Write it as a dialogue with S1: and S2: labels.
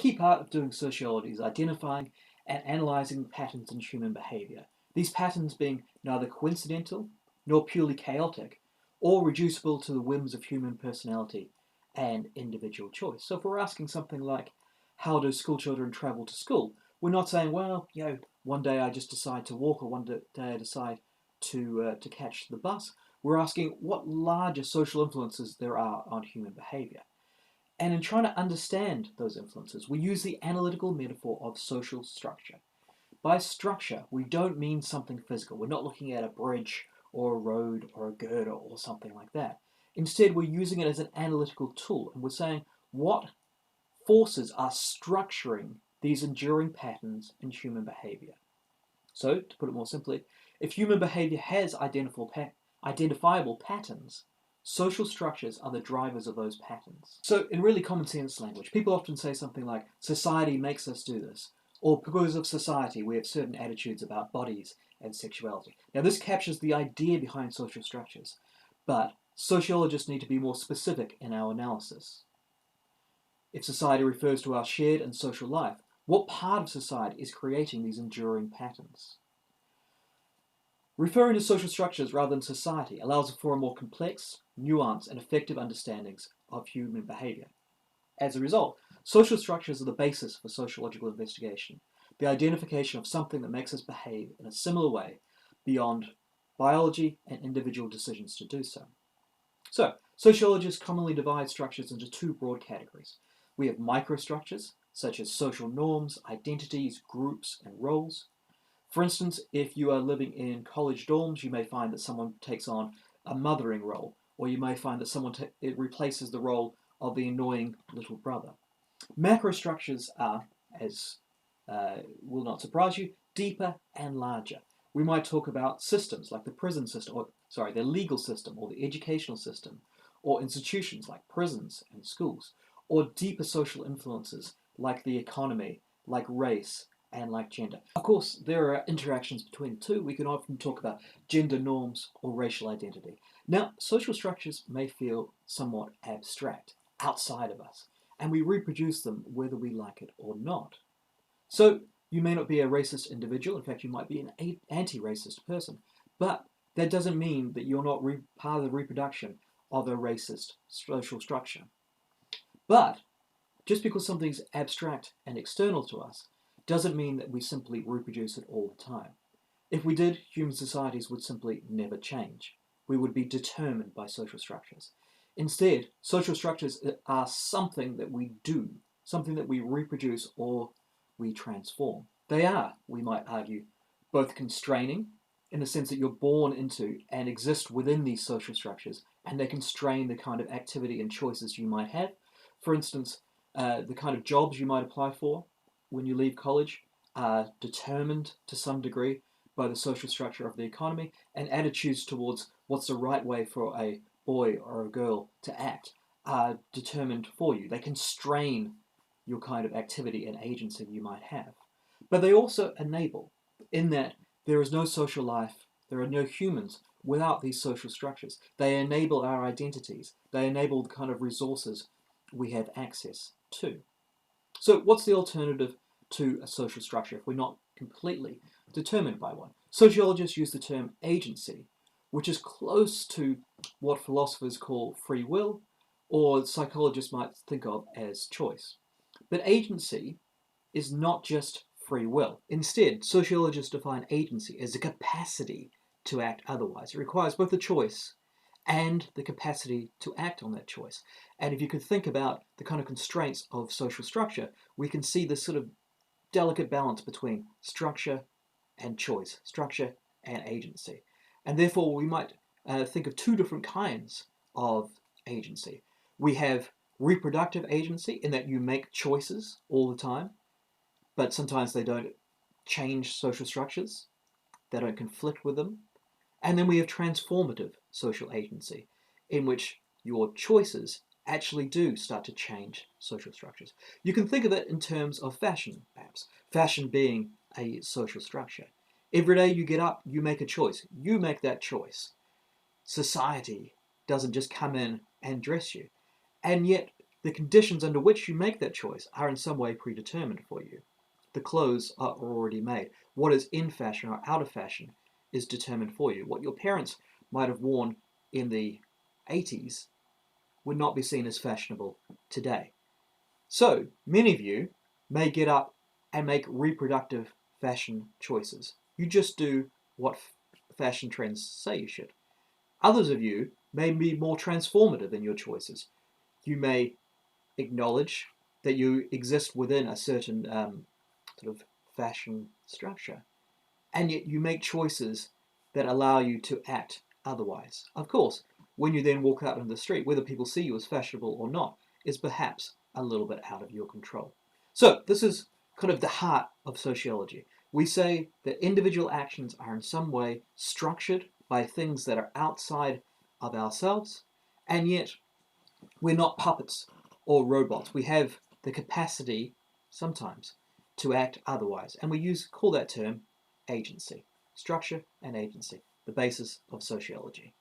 S1: key part of doing sociology is identifying and analysing patterns in human behaviour, these patterns being neither coincidental nor purely chaotic, or reducible to the whims of human personality and individual choice. So if we're asking something like, how do school children travel to school? We're not saying, well, one day I just decide to walk, or one day I decide to catch the bus. We're asking what larger social influences there are on human behaviour. And in trying to understand those influences, we use the analytical metaphor of social structure. By structure, we don't mean something physical. We're not looking at a bridge or a road or a girder or something like that. Instead, we're using it as an analytical tool, and we're saying what forces are structuring these enduring patterns in human behavior. So, to put it more simply, if human behavior has identifiable patterns, social structures are the drivers of those patterns. So, in really common sense language, people often say something like, society makes us do this, or because of society we have certain attitudes about bodies and sexuality. Now, this captures the idea behind social structures, but sociologists need to be more specific in our analysis. If society refers to our shared and social life, what part of society is creating these enduring patterns? Referring to social structures rather than society allows for a more complex, nuanced, and effective understandings of human behaviour. As a result, social structures are the basis for sociological investigation, the identification of something that makes us behave in a similar way beyond biology and individual decisions to do so. So, sociologists commonly divide structures into two broad categories. We have microstructures, such as social norms, identities, groups, and roles. For instance, if you are living in college dorms, you may find that someone takes on a mothering role, or you may find that someone it replaces the role of the annoying little brother. Macrostructures are, as will not surprise you, deeper and larger. We might talk about systems like the prison system, the legal system, or the educational system, or institutions like prisons and schools, or deeper social influences like the economy, like race, and like gender. Of course, there are interactions between the two. We can often talk about gender norms or racial identity. Now, social structures may feel somewhat abstract, outside of us, and we reproduce them whether we like it or not. So, you may not be a racist individual. In fact, you might be an anti-racist person, but that doesn't mean that you're not part of the reproduction of a racist social structure. But just because something's abstract and external to us doesn't mean that we simply reproduce it all the time. If we did, human societies would simply never change. We would be determined by social structures. Instead, social structures are something that we do, something that we reproduce or we transform. They are, we might argue, both constraining, in the sense that you're born into and exist within these social structures, and they constrain the kind of activity and choices you might have. For instance, the kind of jobs you might apply for when you leave college are determined to some degree by the social structure of the economy, and attitudes towards what's the right way for a boy or a girl to act are determined for you. They constrain your kind of activity and agency you might have. But they also enable, in that there is no social life, there are no humans without these social structures. They enable our identities. They enable the kind of resources we have access to. So what's the alternative to a social structure if we're not completely determined by one? Sociologists use the term agency, which is close to what philosophers call free will, or psychologists might think of as choice. But agency is not just free will. Instead, sociologists define agency as the capacity to act otherwise. It requires both the choice and the capacity to act on that choice. And if you could think about the kind of constraints of social structure, we can see this sort of delicate balance between structure and choice, structure and agency. And therefore, we might think of two different kinds of agency. We have reproductive agency, in that you make choices all the time, but sometimes they don't change social structures, they don't conflict with them. And then we have transformative social agency, in which your choices actually do start to change social structures. You can think of it in terms of fashion, perhaps. Fashion being a social structure. Every day you get up, you make a choice. You make that choice. Society doesn't just come in and dress you. And yet The conditions under which you make that choice are in some way predetermined for you. The clothes are already made. What is in fashion or out of fashion is determined for you. What your parents might have worn in the 80s would not be seen as fashionable today. So many of you may get up and make reproductive fashion choices. You just do what fashion trends say you should. Others of you may be more transformative in your choices. You may acknowledge that you exist within a certain sort of fashion structure, and yet you make choices that allow you to act otherwise. Of course, when you then walk out on the street, whether people see you as fashionable or not is perhaps a little bit out of your control. So this is kind of the heart of sociology. We say that individual actions are in some way structured by things that are outside of ourselves, and yet we're not puppets or robots. We have the capacity sometimes to act otherwise, and we call that term agency. Structure and agency, the basis of sociology.